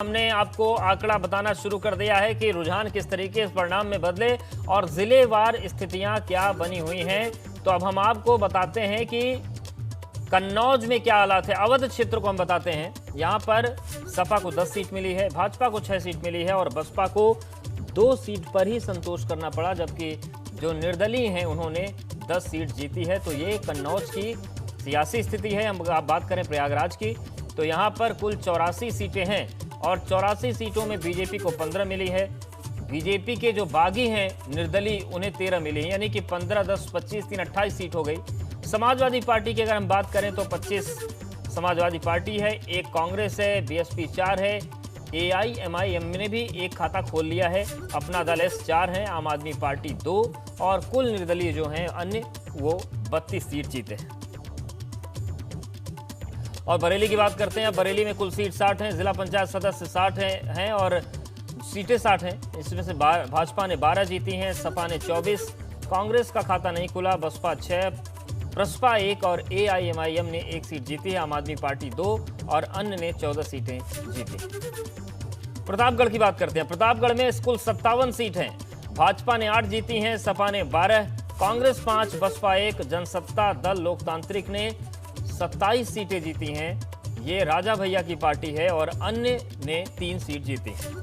हमने आपको आंकड़ा बताना शुरू कर दिया है कि रुझान किस तरीके इस परिणाम में बदले और जिलेवार स्थितियां क्या बनी हुई हैं। तो अब हम आपको बताते हैं कि कन्नौज में क्या हालात है। अवध क्षेत्र को हम बताते हैं। यहां पर सपा को 10 सीट मिली है, भाजपा को 6 सीट मिली है और बसपा को 2 सीट पर ही संतोष करना पड़ा, जबकि जो निर्दलीय हैं उन्होंने 10 सीट जीती है। तो ये कन्नौज की सियासी स्थिति है। हम बात करें प्रयागराज की तो यहाँ पर कुल 84 सीटें हैं और 84 सीटों में बीजेपी को 15 मिली है। बीजेपी के जो बागी हैं निर्दलीय उन्हें 13 मिली है, यानी कि 15, 10, 25, 3, 28 सीट हो गई। समाजवादी पार्टी की अगर हम बात करें तो 25 समाजवादी पार्टी है, 1 कांग्रेस है, बीएसपी 4 है, एआईएमआईएम ने भी 1 खाता खोल लिया है, अपना दल एस 4 है, आम आदमी पार्टी 2 और कुल निर्दलीय जो हैं अन्य वो 32 सीट जीते हैं। और बरेली की बात करते हैं। बरेली में कुल सीट 60 हैं, जिला पंचायत सदस्य 60 हैं और सीटें 60 हैं। इसमें से भाजपा ने 12 जीती हैं, सपा ने 24, कांग्रेस का खाता नहीं खुला, बसपा 6, प्रसपा 1 और एआईएमआईएम ने 1 सीट जीती है, आम आदमी पार्टी 2 और अन्य ने 14 सीटें जीती। प्रतापगढ़ की बात करते हैं। प्रतापगढ़ में कुल 57 सीट हैं, भाजपा ने 8 जीती हैं, सपा ने 12, कांग्रेस 5, बसपा 1, जनसत्ता दल लोकतांत्रिक ने 27 सीटें जीती हैं। ये राजा भैया की पार्टी है और अन्य ने 3 सीट जीती हैं।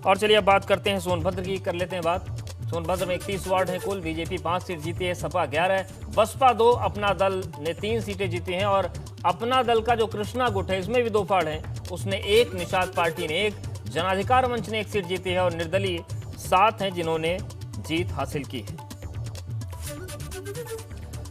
और चलिए अब बात करते हैं सोनभद्र की, कर लेते हैं बात। सोनभद्र में 31 वार्ड है कुल, बीजेपी 5 सीट जीती है, सपा 11, बसपा 2, अपना दल ने 3 सीटें जीती हैं और अपना दल का जो कृष्णा गुट है इसमें भी 2 फाड़ हैं, उसने 1, निषाद पार्टी ने 1, जनाधिकार मंच ने 1 सीट जीती है और निर्दलीय 7 हैं जिन्होंने जीत हासिल की है।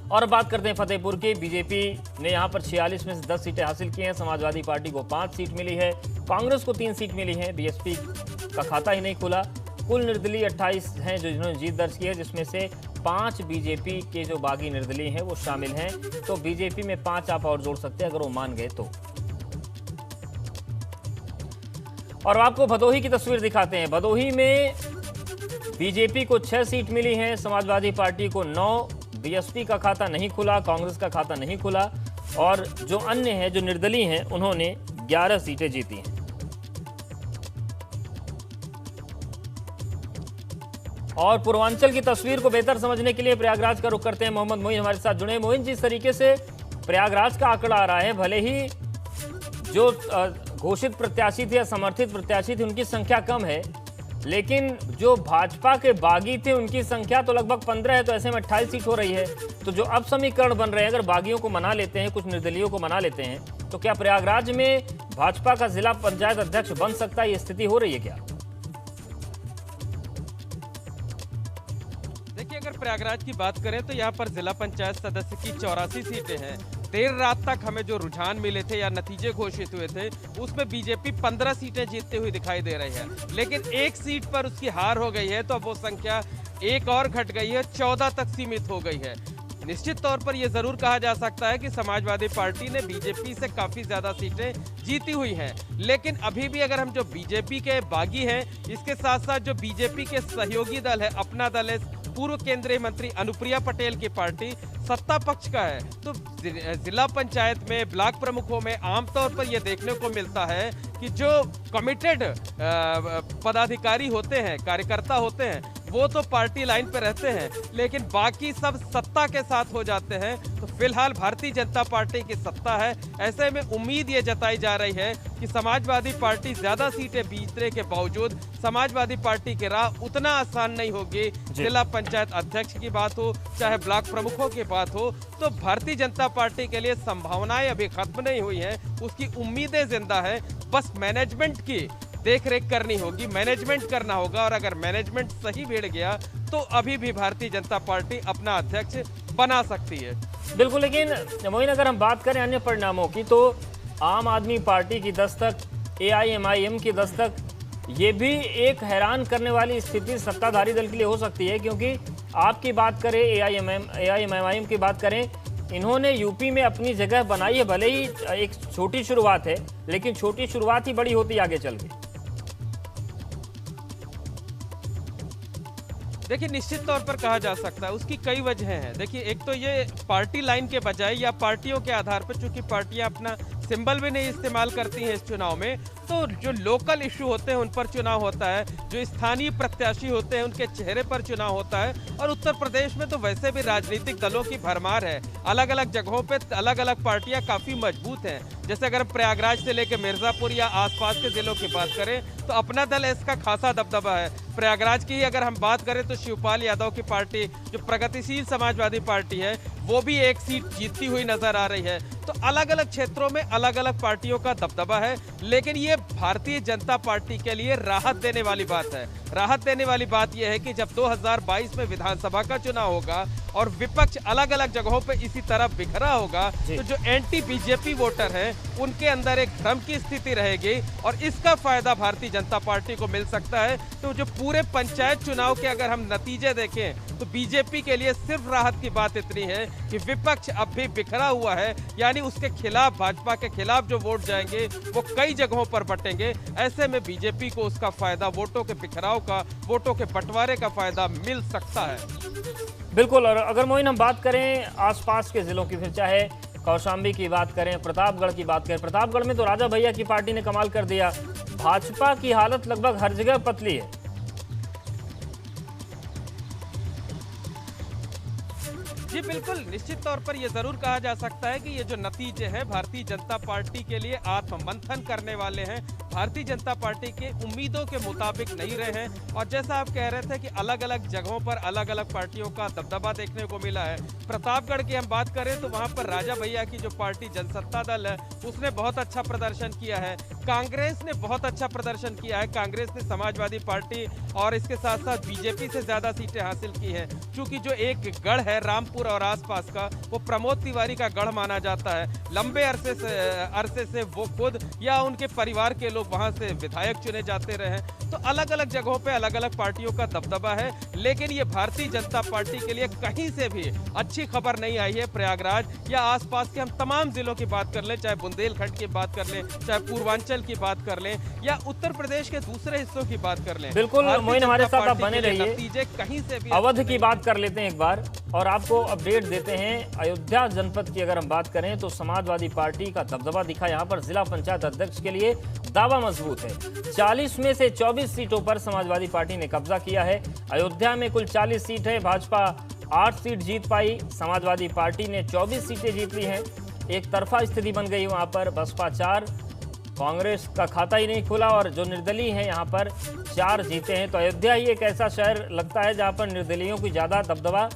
और बात करते हैं फतेहपुर की। बीजेपी ने यहां पर 46 में से 10 सीटें हासिल की हैं, समाजवादी पार्टी को 5 सीट मिली है, कांग्रेस को 3 सीट मिली है, बीएसपी का खाता ही नहीं खुला। कुल निर्दलीय 28 हैं जो जिन्होंने जीत दर्ज की है, जिसमें से 5 बीजेपी के जो बागी निर्दलीय हैं वो शामिल हैं। तो बीजेपी में 5 आप और जोड़ सकते हैं अगर वो मान गए तो। और आपको भदोही की तस्वीर दिखाते हैं। भदोही में बीजेपी को 6 सीट मिली है, समाजवादी पार्टी को 9, बीएसपी का खाता नहीं खुला, कांग्रेस का खाता नहीं खुला और जो अन्य हैं जो निर्दलीय हैं उन्होंने 11 सीटें जीती हैं। और पूर्वांचल की तस्वीर को बेहतर समझने के लिए प्रयागराज का रुख करते हैं। मोहम्मद मोइन हमारे साथ जुड़े। मोइन, जिस तरीके से प्रयागराज का आंकड़ा आ रहा है, भले ही जो घोषित प्रत्याशी थे या समर्थित प्रत्याशी थे उनकी संख्या कम है, लेकिन जो भाजपा के बागी थे उनकी संख्या तो लगभग 15 है, तो ऐसे में 28 सीट हो रही है। तो जो अब समीकरण बन रहे हैं, अगर बागियों को मना लेते हैं, कुछ निर्दलीयों को मना लेते हैं, तो क्या प्रयागराज में भाजपा का जिला पंचायत अध्यक्ष बन सकता है? ये स्थिति हो रही है क्या? देखिए, अगर प्रयागराज की बात करें तो यहाँ पर जिला पंचायत सदस्य की 84 सीटें हैं। देर रात तक हमें जो रुझान मिले थे या नतीजे घोषित हुए थे उसमें बीजेपी 15 सीटें जीतते हुए दिखाई दे रही है, लेकिन 1 सीट पर उसकी हार हो गई है, तो अब वो संख्या 1 और घट गई है, 14 तक सीमित हो गई है। निश्चित तौर पर यह जरूर कहा जा सकता है कि समाजवादी पार्टी ने बीजेपी से काफी ज्यादा सीटें जीती हुई हैं, लेकिन अभी भी अगर हम जो बीजेपी के बागी हैं, इसके साथ साथ जो बीजेपी के सहयोगी दल है, अपना दल है, पूर्व केंद्रीय मंत्री अनुप्रिया पटेल की पार्टी सत्ता पक्ष का है, तो जिला पंचायत में, ब्लॉक प्रमुखों में आमतौर पर यह देखने को मिलता है कि जो कमिटेड पदाधिकारी होते हैं, कार्यकर्ता होते हैं, वो तो पार्टी लाइन पे रहते हैं, लेकिन बाकी सब सत्ता के साथ हो जाते हैं। तो फिलहाल भारतीय जनता पार्टी की सत्ता है, ऐसे में उम्मीद ये जताई जा रही है कि समाजवादी पार्टी ज्यादा सीटें जीतने के बावजूद समाजवादी पार्टी की राह उतना आसान नहीं होगी। जिला पंचायत अध्यक्ष की बात हो चाहे ब्लॉक प्रमुखों की बात हो, तो भारतीय जनता पार्टी के लिए संभावनाएं अभी खत्म नहीं हुई हैं, उसकी उम्मीदें जिंदा है। बस मैनेजमेंट की देखरेख करनी होगी, मैनेजमेंट करना होगा, और अगर मैनेजमेंट सही भिड़ गया तो अभी भी भारतीय जनता पार्टी अपना अध्यक्ष बना सकती है। बिल्कुल, लेकिन मोइन अगर हम बात करें अन्य परिणामों की तो आम आदमी पार्टी की दस्तक, एआईएमआईएम की दस्तक, ये भी एक हैरान करने वाली स्थिति सत्ताधारी दल के लिए हो सकती है, क्योंकि आपकी बात करें एआईएमआईएम की बात करें, इन्होंने यूपी में अपनी जगह बनाई है। भले ही एक छोटी शुरुआत है, लेकिन छोटी शुरुआत ही बड़ी होती आगे चल के। देखिए, निश्चित तौर पर कहा जा सकता है, उसकी कई वजह हैं। देखिए, एक तो ये पार्टी लाइन के बजाय या पार्टियों के आधार पर, चूंकि पार्टियां अपना सिंबल भी नहीं इस्तेमाल करती हैं इस चुनाव में, तो जो लोकल इशू होते हैं उन पर चुनाव होता है, जो स्थानीय प्रत्याशी होते हैं उनके चेहरे पर चुनाव होता है। और उत्तर प्रदेश में तो वैसे भी राजनीतिक दलों की भरमार है, अलग अलग जगहों पे अलग अलग पार्टियां काफी मजबूत हैं। जैसे अगर प्रयागराज से लेकर मिर्जापुर या आसपास के जिलों की बात करें तो अपना दल इसका खासा दबदबा है। प्रयागराज की अगर हम बात करें तो शिवपाल यादव की पार्टी, जो प्रगतिशील समाजवादी पार्टी है, वो भी एक सीट जीतती हुई नजर आ रही है। तो अलग अलग क्षेत्रों में अलग अलग पार्टियों का दबदबा है, लेकिन ये भारतीय जनता पार्टी के लिए राहत देने वाली बात है। राहत देने वाली बात यह है कि जब 2022 में विधानसभा का चुनाव होगा और विपक्ष अलग अलग जगहों पे इसी तरह बिखरा होगा, तो जो एंटी बीजेपी वोटर हैं उनके अंदर एक भ्रम की स्थिति रहेगी और इसका फायदा भारतीय जनता पार्टी को मिल सकता है। तो जो पूरे पंचायत चुनाव के अगर हम नतीजे देखें तो बीजेपी के लिए सिर्फ राहत की बात इतनी है कि विपक्ष अब भी बिखरा हुआ है, यानी उसके खिलाफ, भाजपा के खिलाफ जो वोट जाएंगे वो कई जगहों पर बटेंगे। ऐसे में बीजेपी को उसका फायदा, वोटों के बिखराव का, वोटों के बंटवारे का फायदा मिल सकता है। बिल्कुल। और अगर मोइन हम बात करें आसपास के जिलों की, फिर चाहे कौशाम्बी की बात करें, प्रतापगढ़ की बात करें, प्रतापगढ़ में तो राजा भैया की पार्टी ने कमाल कर दिया। भाजपा की हालत लगभग हर जगह पतली है। जी बिल्कुल, निश्चित तौर पर यह जरूर कहा जा सकता है कि ये जो नतीजे हैं भारतीय जनता पार्टी के लिए आत्ममंथन करने वाले हैं। भारतीय जनता पार्टी के उम्मीदों के मुताबिक नहीं रहे हैं और जैसा आप कह रहे थे कि अलग अलग जगहों पर अलग अलग पार्टियों का दबदबा देखने को मिला है। प्रतापगढ़ की हम बात करें तो वहां पर राजा भैया की जो पार्टी जनसत्ता दल है उसने बहुत अच्छा प्रदर्शन किया है। कांग्रेस ने बहुत अच्छा प्रदर्शन किया है। कांग्रेस ने समाजवादी पार्टी और इसके साथ साथ बीजेपी से ज्यादा सीटें हासिल की हैं। चूंकि जो एक गढ़ है रामपुर और आसपास का, वो प्रमोद तिवारी का गढ़ माना जाता है। लंबे अरसे से वो खुद या उनके परिवार के लोग वहां से विधायक चुने जाते रहे। तो अलग अलग जगहों पे अलग अलग पार्टियों का दबदबा है, लेकिन ये भारतीय जनता पार्टी के लिए कहीं से भी अच्छी खबर नहीं आई है। प्रयागराज या आसपास के हम तमाम जिलों की बात कर लें, चाहे बुंदेलखंड की बात कर लें, चाहे पूर्वांचल की बात कर लें या उत्तर प्रदेश के दूसरे हिस्सों की बात कर लें, बिल्कुल मोइन हमारे साथ आप बने रहिए। नतीजे कहीं से भी अवध की बात कर लेते हैं एक बार और आपको अपडेट देते हैं। अयोध्या जनपद की अगर हम बात करें तो समाजवादी पार्टी का दबदबा दिखा। यहां पर जिला पंचायत अध्यक्ष के लिए दावा मजबूत है। 40 में से 24 सीटों पर समाजवादी पार्टी ने कब्जा किया है। अयोध्या में कुल 40 सीट है, भाजपा 8 सीट जीत पाई, समाजवादी पार्टी ने 24 सीटें जीत ली हैं। एक तरफा स्थिति बन गई वहां पर, बसपा 4, कांग्रेस का खाता ही नहीं खुला और जो निर्दलीय हैं यहाँ पर 4 जीते हैं। तो अयोध्या ही एक ऐसा शहर लगता है जहाँ पर निर्दलीयों की ज्यादा दबदबा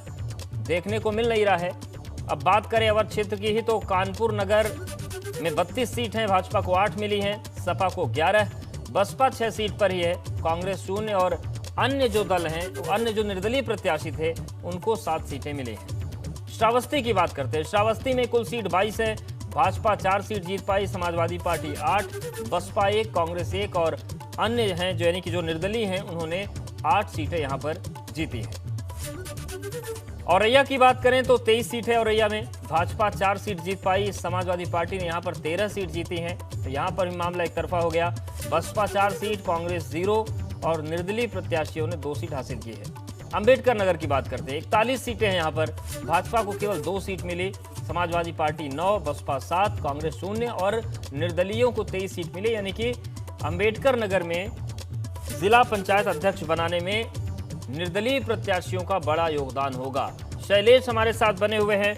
देखने को मिल नहीं रहा है। अब बात करें अवध क्षेत्र की ही तो कानपुर नगर में 32 सीट हैं, भाजपा को 8 मिली हैं, सपा को 11, बसपा 6 सीट पर ही है, कांग्रेस 0 और अन्य जो दल हैं, तो अन्य जो निर्दलीय प्रत्याशी थे उनको 7 सीटें मिली हैं। श्रावस्ती की बात करते हैं। श्रावस्ती में कुल सीट 22 है, भाजपा 4 सीट जीत पाई, समाजवादी पार्टी 8, बसपा 1, कांग्रेस 1 और अन्य हैं जो यानी कि जो निर्दलीय हैं उन्होंने 8 सीटें यहाँ पर जीती हैं। औरैया की बात करें तो 23 सीट है औरैया में, भाजपा 4 सीट जीत पाई, समाजवादी पार्टी ने यहाँ पर 13 सीट जीती हैं। तो यहाँ पर भी मामला एक तरफा हो गया, बसपा 4 सीट, कांग्रेस 0 और निर्दलीय प्रत्याशियों ने 2 सीट हासिल की है। अंबेडकर नगर की बात करते हैं, 41 सीटें हैं यहाँ पर, भाजपा को केवल 2 सीट मिली, समाजवादी पार्टी 9, बसपा 7, कांग्रेस 0 और निर्दलीयों को 23 सीट मिली। यानी कि अंबेडकर नगर में जिला पंचायत अध्यक्ष बनाने में निर्दलीय प्रत्याशियों का बड़ा योगदान होगा। शैलेश हमारे साथ बने हुए हैं।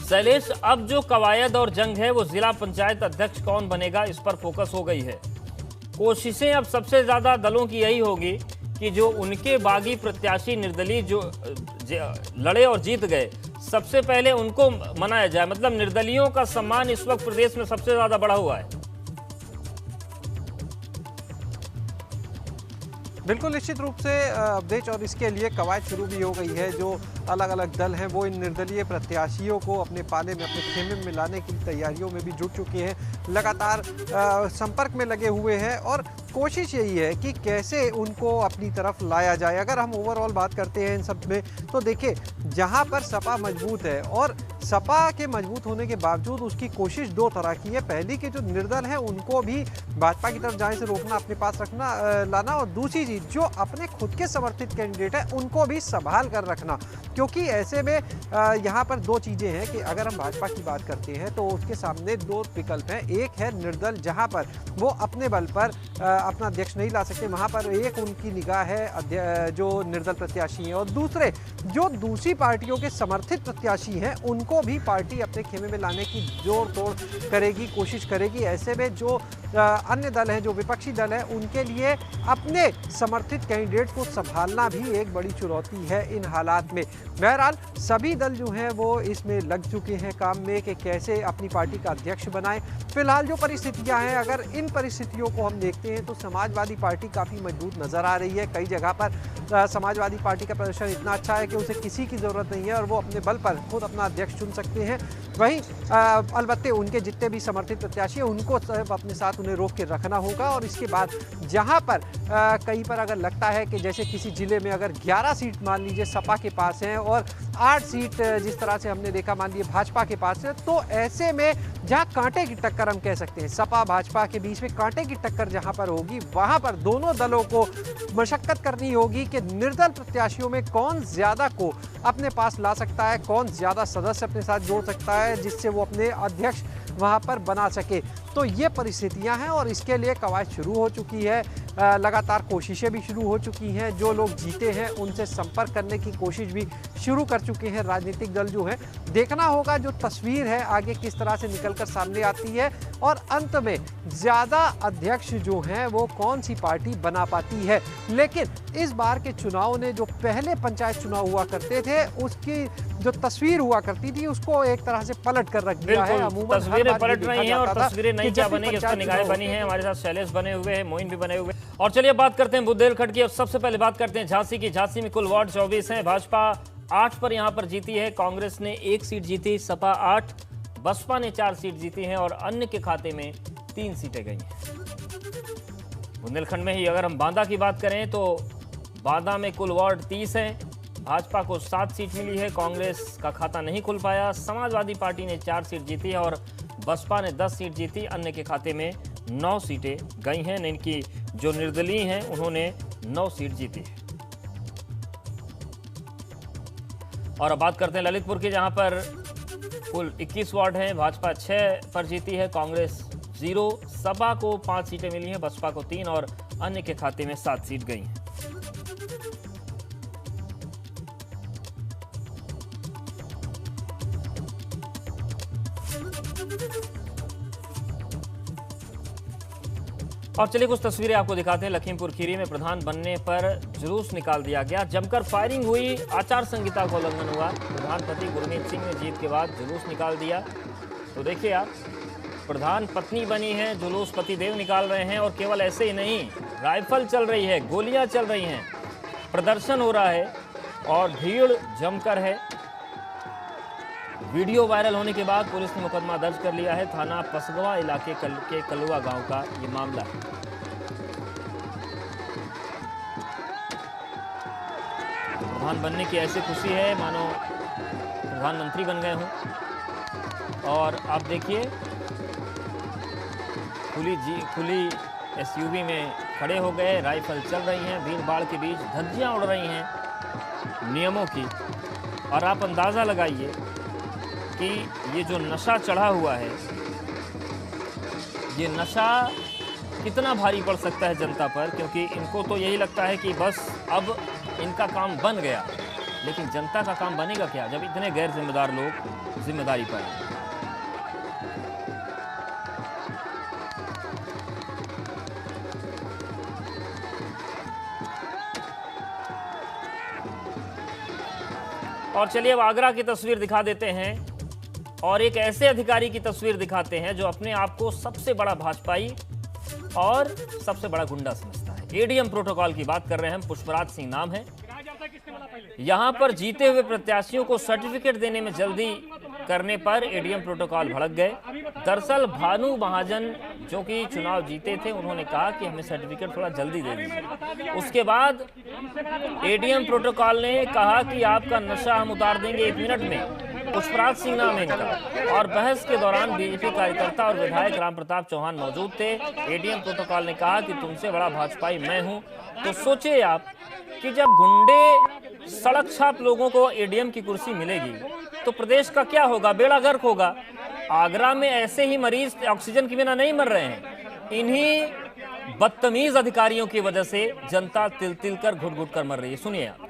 शैलेश, अब जो कवायद और जंग है वो जिला पंचायत अध्यक्ष कौन बनेगा इस पर फोकस हो गई है। कोशिशें अब सबसे ज्यादा दलों की यही होगी कि जो उनके बागी प्रत्याशी निर्दलीय जो लड़े और जीत गए, सबसे पहले उनको मनाया जाए। मतलब निर्दलीयों का सम्मान इस वक्त प्रदेश में सबसे ज्यादा बढ़ा हुआ है। बिल्कुल निश्चित रूप से अवधेश, और इसके लिए कवायद शुरू भी हो गई है। जो अलग अलग दल हैं वो इन निर्दलीय प्रत्याशियों को अपने पाले में, अपने खेमे में लाने की तैयारियों में भी जुट चुके हैं, लगातार संपर्क में लगे हुए हैं और कोशिश यही है कि कैसे उनको अपनी तरफ लाया जाए। अगर हम ओवरऑल बात करते हैं इन सब में तो देखिए, जहां पर सपा मजबूत है और सपा के मजबूत होने के बावजूद उसकी कोशिश दो तरह की है। पहली कि जो निर्दल हैं उनको भी भाजपा की तरफ जाने से रोकना, अपने पास रखना लाना, और दूसरी चीज़ जो अपने खुद के समर्थित कैंडिडेट है उनको भी संभाल कर रखना। क्योंकि ऐसे में यहाँ पर दो चीज़ें हैं कि अगर हम भाजपा की बात करते हैं तो उसके सामने दो विकल्प हैं। एक है निर्दल, जहाँ पर वो अपने बल पर अपना अध्यक्ष नहीं ला सकते, वहाँ पर एक उनकी निगाह है जो निर्दल प्रत्याशी हैं, और दूसरे जो दूसरी पार्टियों के समर्थित प्रत्याशी हैं उनको भी पार्टी अपने खेमे में लाने की जोड़ तोड़ करेगी, कोशिश करेगी। ऐसे में जो अन्य दल हैं, जो विपक्षी दल हैं, उनके लिए अपने समर्थित कैंडिडेट को संभालना भी एक बड़ी चुनौती है इन हालात में। बहरहाल सभी दल जो हैं वो इसमें लग चुके हैं काम में कि कैसे अपनी पार्टी का अध्यक्ष बनाएं। फिलहाल जो परिस्थितियां हैं, अगर इन परिस्थितियों को हम देखते हैं तो समाजवादी पार्टी काफ़ी मजबूत नज़र आ रही है। कई जगह पर समाजवादी पार्टी का प्रदर्शन इतना अच्छा है कि उसे किसी की ज़रूरत नहीं है और वो अपने बल पर खुद अपना अध्यक्ष चुन सकते हैं। वहीं अलबत्ते उनके जितने भी समर्थित प्रत्याशी हैं उनको अपने साथ उन्हें रोक के रखना होगा। और इसके बाद जहां पर कहीं पर अगर लगता है कि जैसे किसी ज़िले में अगर 11 सीट मान लीजिए सपा के पास हैं और 8 सीट जिस तरह से हमने देखा मान लीजिए भाजपा के पास है, तो ऐसे में जहां कांटे की टक्कर हम कह सकते हैं, सपा भाजपा के बीच में कांटे की टक्कर जहां पर होगी, वहां पर दोनों दलों को मशक्कत करनी होगी कि निर्दल प्रत्याशियों में कौन ज़्यादा को अपने पास ला सकता है, कौन ज़्यादा सदस्य अपने साथ जोड़ सकता है जिससे वो अपने अध्यक्ष वहाँ पर बना सके। तो ये परिस्थितियाँ हैं और इसके लिए कवायद शुरू हो चुकी है, लगातार कोशिशें भी शुरू हो चुकी हैं। जो लोग जीते हैं उनसे संपर्क करने की कोशिश भी शुरू कर चुके हैं राजनीतिक दल जो हैं। देखना होगा जो तस्वीर है आगे किस तरह से निकलकर सामने आती है और अंत में ज़्यादा अध्यक्ष जो हैं वो कौन सी पार्टी बना पाती है। लेकिन इस बार के चुनाव ने जो पहले पंचायत चुनाव हुआ करते थे उसकी जो तस्वीर हुआ करती थी उसको एक तरह से पलट कर रख दिया है। अमूमन तस्वीरें पलट रही हैं और तस्वीरें नहीं क्या बनेगी इस पर निगाहें बनी हैं। हमारे साथ शैलेश बने हुए हैं, मोइन भी बने हुए हैं। और चलिए बात करते हैं बुंदेलखंड की। और सबसे पहले बात करते हैं झांसी की। झांसी में कुल वार्ड 24 हैं। भाजपा 8 पर यहां पर जीती है, कांग्रेस ने 1 सीट जीती, सपा 8, बसपा ने 4 सीट जीती हैं और अन्य के खाते में 3 सीटें गई हैं। बुंदेलखंड में ही अगर हम बांदा की बात करें तो बांदा में कुल वार्ड 30 हैं। भाजपा को 7 सीट मिली है, कांग्रेस का खाता नहीं खुल पाया। समाजवादी पार्टी ने 4 सीट जीती है और बसपा ने 10 सीट जीती, अन्य के खाते में 9 सीटें गई हैं। इनकी जो निर्दलीय हैं उन्होंने 9 सीट जीती है। और अब बात करते हैं ललितपुर की, जहां पर कुल 21 वार्ड हैं। भाजपा 6 पर जीती है, कांग्रेस 0, सपा को 5 सीटें मिली हैं, बसपा को 3 और अन्य के खाते में 7 सीट गई हैं। और चलिए कुछ तस्वीरें आपको दिखाते हैं। लखीमपुर खीरी में प्रधान बनने पर जुलूस निकाल दिया गया, जमकर फायरिंग हुई, आचार संहिता का उल्लंघन हुआ। प्रधानपति गुरमीत सिंह ने जीत के बाद जुलूस निकाल दिया। तो देखिए आप, प्रधान पत्नी बनी है, जुलूस पतिदेव निकाल रहे हैं। और केवल ऐसे ही नहीं, राइफल चल रही है, गोलियां चल रही हैं, प्रदर्शन हो रहा है और भीड़ जमकर है। वीडियो वायरल होने के बाद पुलिस ने मुकदमा दर्ज कर लिया है। थाना पसगवा इलाके के कलुआ गांव का ये मामला है। प्रधान बनने की ऐसी खुशी है मानो प्रधानमंत्री बन गए हों। और आप देखिए, खुली एसयूवी में खड़े हो गए, राइफल चल रही हैं, भीड़ भाड़ के बीच धज्जियां उड़ रही हैं नियमों की। और आप अंदाज़ा लगाइए कि ये जो नशा चढ़ा हुआ है, ये नशा कितना भारी पड़ सकता है जनता पर, क्योंकि इनको तो यही लगता है कि बस अब इनका काम बन गया। लेकिन जनता का काम बनेगा क्या जब इतने गैर जिम्मेदार लोग जिम्मेदारी पर हैं। और चलिए अब आगरा की तस्वीर दिखा देते हैं और एक ऐसे अधिकारी की तस्वीर दिखाते हैं जो अपने आप को सबसे बड़ा भाजपाई और सबसे बड़ा गुंडा समझता है। एडीएम प्रोटोकॉल की बात कर रहे हैं हम, पुष्पराज सिंह नाम है। यहां पर जीते हुए प्रत्याशियों को सर्टिफिकेट देने में जल्दी करने पर एडीएम प्रोटोकॉल भड़क गए। दरअसल भानु महाजन जो कि चुनाव जीते थे, उन्होंने कहा कि हमें सर्टिफिकेट थोड़ा जल्दी दे दीजिए। उसके बाद एडीएम प्रोटोकॉल ने कहा कि आपका नशा हम उतार देंगे 1 मिनट में। पुष्पराज सिंह नाम है इनका। और बहस के दौरान बीजेपी कार्यकर्ता और विधायक राम प्रताप चौहान मौजूद थे। एडीएम प्रोटोकॉल ने कहा कि तुमसे बड़ा भाजपाई मैं हूं। तो सोचिए आप कि जब गुंडे सड़क छाप लोगों को एडीएम की कुर्सी मिलेगी तो प्रदेश का क्या होगा, बेड़ा गर्क होगा। आगरा में ऐसे ही मरीज ऑक्सीजन के बिना नहीं मर रहे हैं। इन्हीं बदतमीज अधिकारियों की वजह से जनता तिल तिल कर घुट घुट कर मर रही है। सुनिए आप।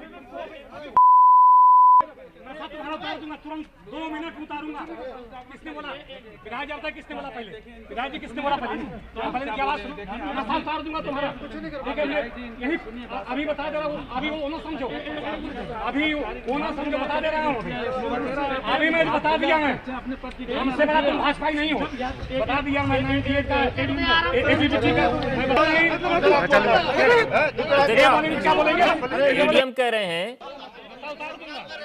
तुरंत 2 मिनट में उतारूंगा। किसने बोला? विधायक जब तक किसने बोला? पहले विधायक जी किसने बोला? पहले की आवाज सुनो। मैं उतार दूंगा तुम्हारा। ठीक है, यही अभी बता दे रहा हूँ। अभी वो ना समझो, अभी वो ना समझो, बता दे रहा हूँ। अभी मैं बता दिया, मैं हमसे बड़ा तुम भाजपाई नहीं हो, बता दिया मैं। 98 का एबीपीटी का मैं क्या बोलेंगे? एडीएम कह रहे हैं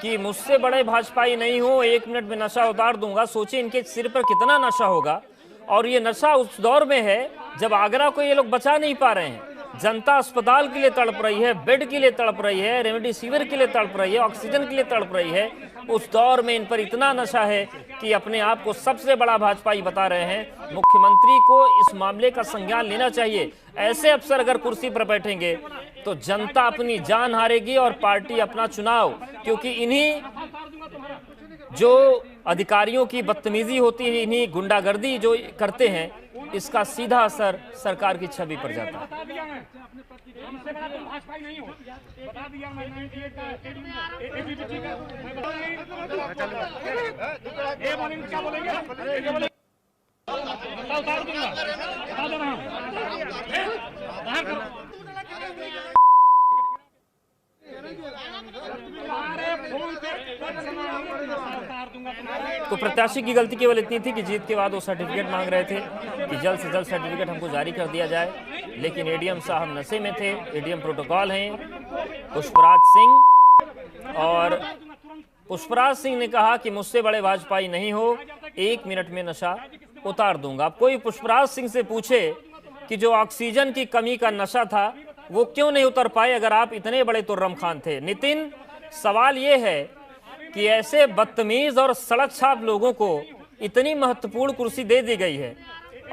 कि मुझसे बड़े भाजपाई नहीं हो, 1 मिनट में नशा उतार दूंगा। सोचिए इनके सिर पर कितना नशा होगा। और ये नशा उस दौर में है जब आगरा को ये लोग बचा नहीं पा रहे हैं। जनता अस्पताल के लिए तड़प रही है, बेड के लिए तड़प रही है, रेमडेसिविर के लिए तड़प रही है, ऑक्सीजन के लिए तड़प रही है। उस दौर में इन पर इतना नशा है कि अपने आप को सबसे बड़ा भाजपाई बता रहे हैं। मुख्यमंत्री को इस मामले का संज्ञान लेना चाहिए। ऐसे अफसर अगर कुर्सी पर बैठेंगे तो जनता अपनी जान हारेगी और पार्टी अपना चुनाव, क्योंकि इन्हीं जो अधिकारियों की बदतमीजी होती है, इन्हीं गुंडागर्दी जो करते हैं, इसका सीधा असर सरकार की छवि पर जाता है। तो प्रत्याशी की गलती केवल इतनी थी कि जीत के बाद वो सर्टिफिकेट मांग रहे थे कि जल्द से जल्द सर्टिफिकेट हमको जारी कर दिया जाए। लेकिन एडीएम साहब नशे में थे। एडीएम प्रोटोकॉल हैं पुष्पराज सिंह, और पुष्पराज सिंह ने कहा कि मुझसे बड़े भाजपाई नहीं हो, 1 मिनट में नशा उतार दूंगा। अब कोई पुष्पराज सिंह से पूछे कि जो ऑक्सीजन की कमी का नशा था वो क्यों नहीं उतर पाए अगर आप इतने बड़े तुर्रम खान थे। नितिन, सवाल ये है कि ऐसे बदतमीज और सड़क छाप लोगों को इतनी महत्वपूर्ण कुर्सी दे दी गई है,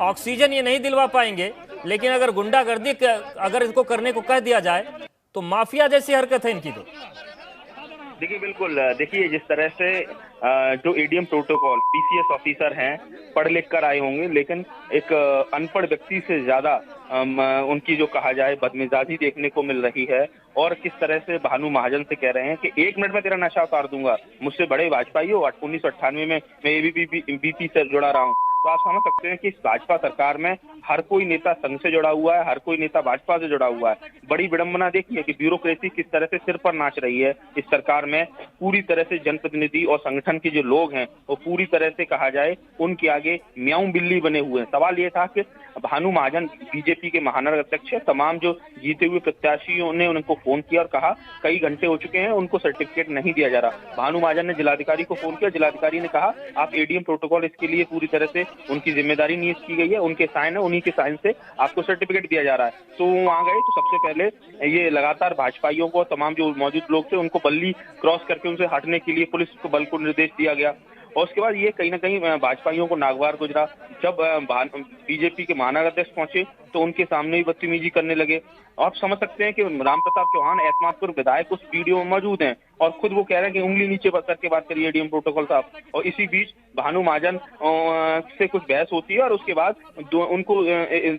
ऑक्सीजन ये नहीं दिलवा पाएंगे, लेकिन अगर गुंडागर्दी अगर इसको करने को कह दिया जाए तो माफिया जैसी हरकत है इनकी। तो देखिए, बिल्कुल देखिए, जिस तरह से जो एडीएम प्रोटोकॉल पीसीएस ऑफिसर हैं, पढ़ लिख कर आए होंगे, लेकिन एक अनपढ़ व्यक्ति से ज्यादा उनकी जो कहा जाए बदमिजाजी देखने को मिल रही है। और किस तरह से भानु महाजन से कह रहे हैं कि 1 मिनट में तेरा नशा उतार दूंगा, मुझसे बड़े भाजपाई हो। 1998 में मैं एबीपी से जुड़ा रहा हूँ। तो आप समझ सकते हैं कि इस भाजपा सरकार में हर कोई नेता संघ से जुड़ा हुआ है, हर कोई नेता भाजपा से जुड़ा हुआ है। बड़ी विडंबना देखिए कि ब्यूरोक्रेसी किस तरह से सिर पर नाच रही है इस सरकार में। पूरी तरह से जनप्रतिनिधि और संगठन के जो लोग हैं वो पूरी तरह से कहा जाए उनके आगे म्याऊं बिल्ली बने हुए हैं। सवाल ये था कि भानु महाजन बीजेपी के महानगर अध्यक्ष है, तमाम जो जीते हुए प्रत्याशियों ने उनको फोन किया और कहा कई घंटे हो चुके हैं, उनको सर्टिफिकेट नहीं दिया जा रहा। भानु महाजन ने जिलाधिकारी को फोन किया, जिलाधिकारी ने कहा आप एडीएम प्रोटोकॉल इसके लिए पूरी तरह से उनकी जिम्मेदारी नियुक्त की गई है, उनके साइन है, उन्हीं के साइन से आपको सर्टिफिकेट दिया जा रहा है। तो वहां गए तो सबसे पहले ये लगातार भाजपाइयों को, तमाम जो मौजूद लोग थे, उनको बल्ली क्रॉस करके उनसे हटने के लिए पुलिस को बल को निर्देश दिया गया। और उसके बाद ये कहीं ना कहीं भाजपाइयों को नागवार गुजरा। जब बीजेपी के महानगर अध्यक्ष पहुंचे तो उनके सामने ही बदतमीजी करने लगे। आप समझ सकते हैं कि राम प्रताप चौहान एतमादपुर विधायक उस वीडियो में मौजूद हैं और खुद वो कह रहे हैं कि उंगली नीचे करके बात करिए एडीएम प्रोटोकॉल साहब। और इसी बीच भानु महाजन से कुछ बहस होती है और उसके बाद उनको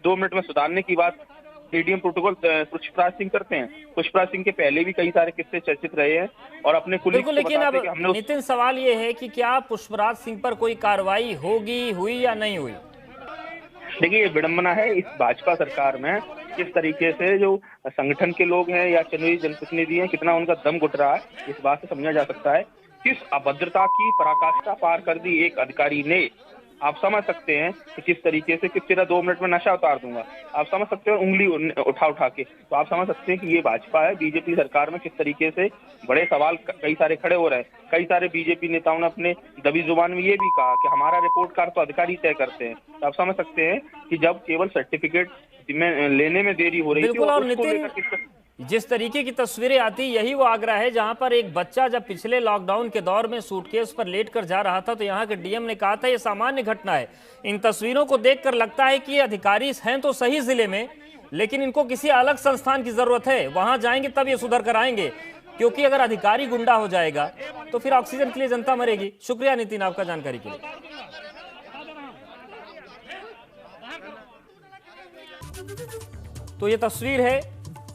2 मिनट में सुधारने की बात एडीएम प्रोटोकॉल पुष्पराज सिंह करते हैं। पुष्पराज सिंह के पहले भी कई सारे किस्से चर्चित रहे हैं और अपने कुलीग को लेकिन अब हमने नितिन, सवाल ये है कि क्या पुष्पराज सिंह पर कोई कार्रवाई होगी, हुई या नहीं हुई? देखिए, ये विडंबना है इस भाजपा सरकार में, किस तरीके से जो संगठन के लोग हैं या चुनी जनप्रतिनिधि हैं, कितना उनका दम घुट रहा है, इस बात से समझा जा सकता है किस अभद्रता की पराकाष्ठा पार कर दी एक अधिकारी ने। आप समझ सकते हैं कि किस तरीके से, कि तेरा 2 मिनट में नशा उतार दूंगा, आप समझ सकते हैं उंगली उठा के। तो आप समझ सकते हैं कि ये भाजपा है, बीजेपी सरकार में किस तरीके से बड़े सवाल कई सारे खड़े हो रहे हैं। कई सारे बीजेपी नेताओं ने अपने दबी जुबान में ये भी कहा कि हमारा रिपोर्ट कार्ड तो अधिकारी तय करते हैं। तो आप समझ सकते हैं कि जब केवल सर्टिफिकेट में लेने में देरी हो रही थी, और नितिन, जिस तरीके की तस्वीरें आती यही वो आगरा है जहां पर एक बच्चा जब पिछले लॉकडाउन के दौर में सूटकेस पर लेटकर जा रहा था तो यहां के डीएम ने कहा था ये सामान्य घटना है। इन तस्वीरों को देखकर लगता है कि ये अधिकारी हैं तो सही जिले में, लेकिन इनको किसी अलग संस्थान की जरूरत है, वहां जाएंगे तब ये सुधर कर आएंगे, क्योंकि अगर अधिकारी गुंडा हो जाएगा तो फिर ऑक्सीजन के लिए जनता मरेगी। शुक्रिया नितिन आपका जानकारी के लिए। तो ये तस्वीर है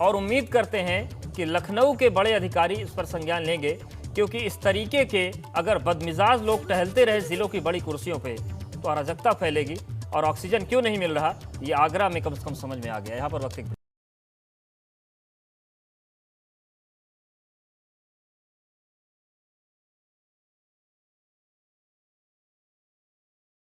और उम्मीद करते हैं कि लखनऊ के बड़े अधिकारी इस पर संज्ञान लेंगे, क्योंकि इस तरीके के अगर बदमिजाज लोग टहलते रहे जिलों की बड़ी कुर्सियों पे तो अराजकता फैलेगी और ऑक्सीजन क्यों नहीं मिल रहा ये आगरा में कम से कम समझ में आ गया। यहाँ पर वक्त